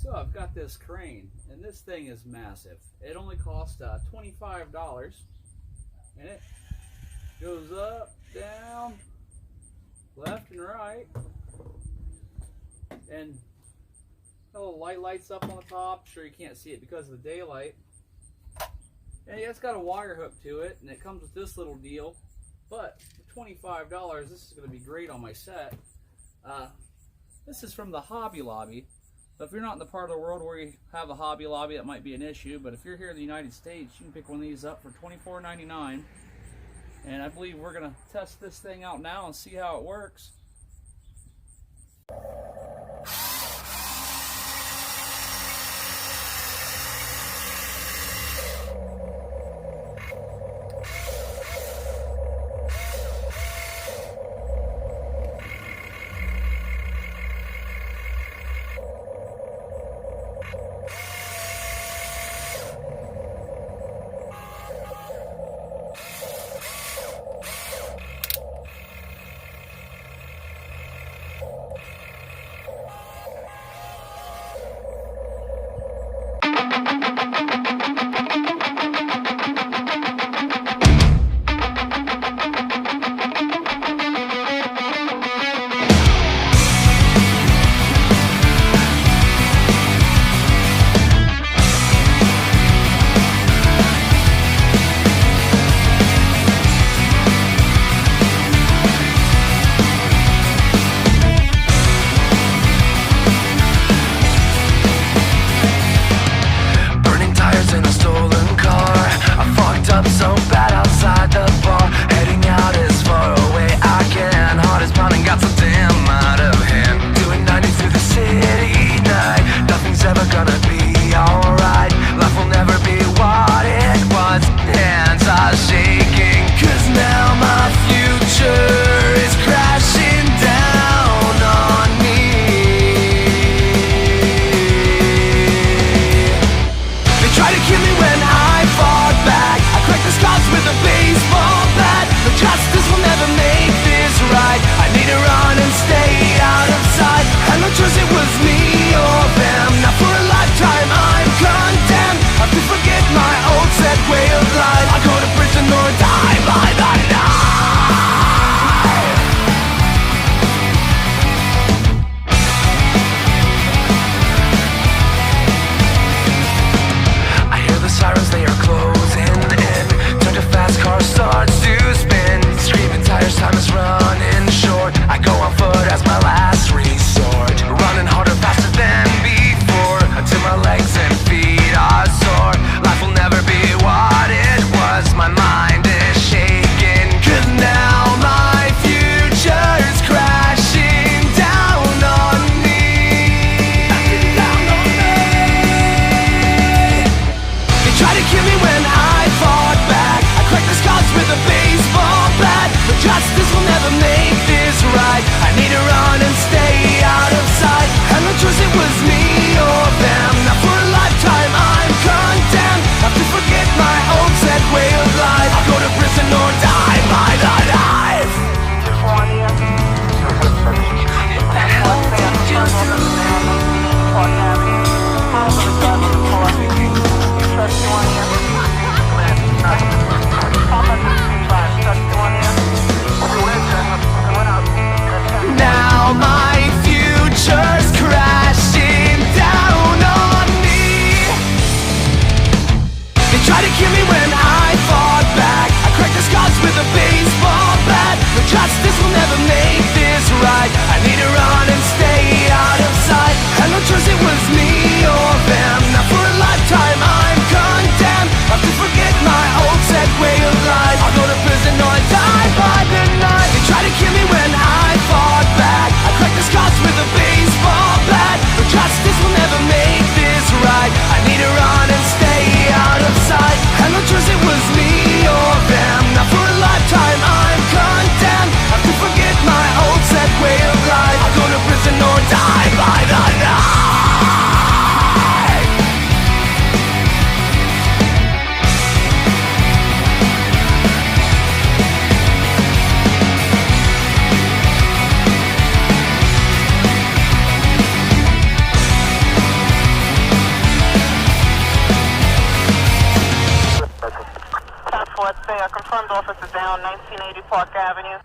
So I've got this crane, and this thing is massive. It only cost $25, and it goes up, down, left and right, and a little light lights up on the top. Sure, you can't see it because of the daylight. And yeah, it's got a wire hook to it, and it comes with this little deal. But for $25, this is going to be great on my set. This is from the Hobby Lobby. So if you're not in the part of the world where you have a Hobby Lobby, that might be an issue. But if you're here in the United States, you can pick one of these up for $24.99. And I believe we're going to test this thing out now and see how it works. It was me or them. Now for a lifetime I'm condemned. confirmed officer down, 1980 Park Avenue.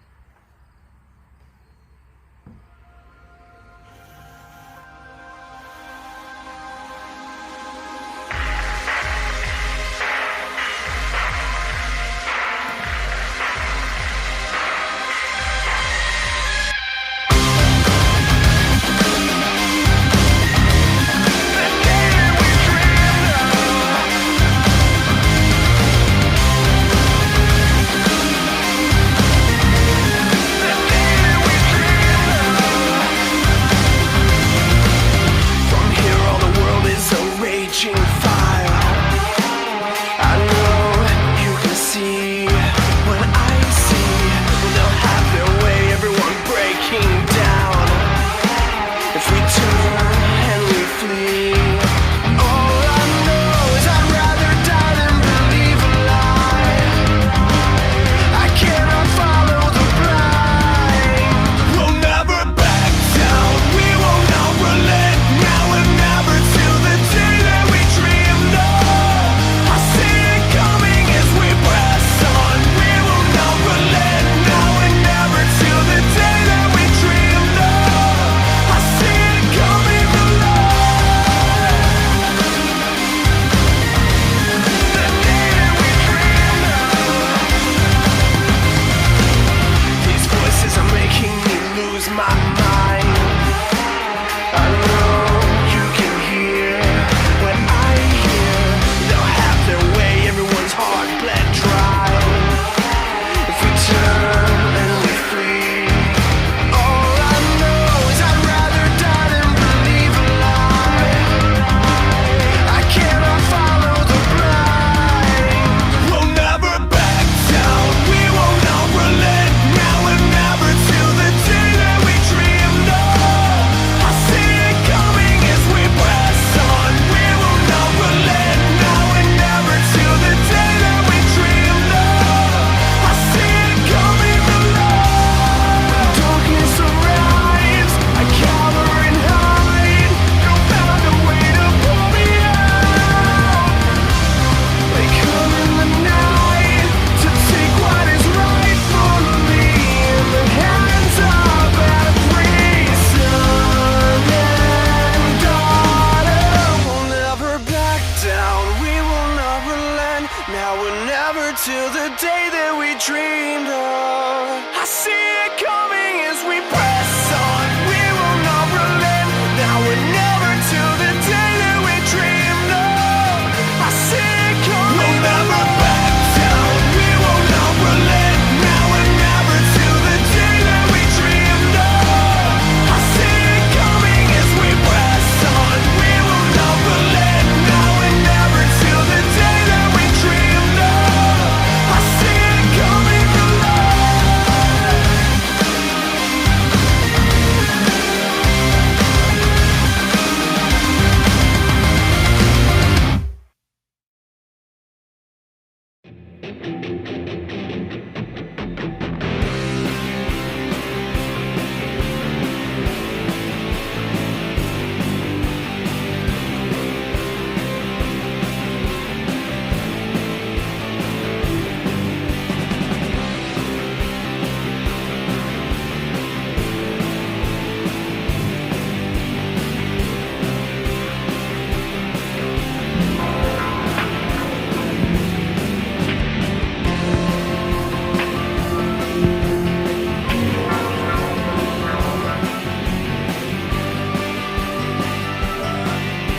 Till the day that we dreamed of.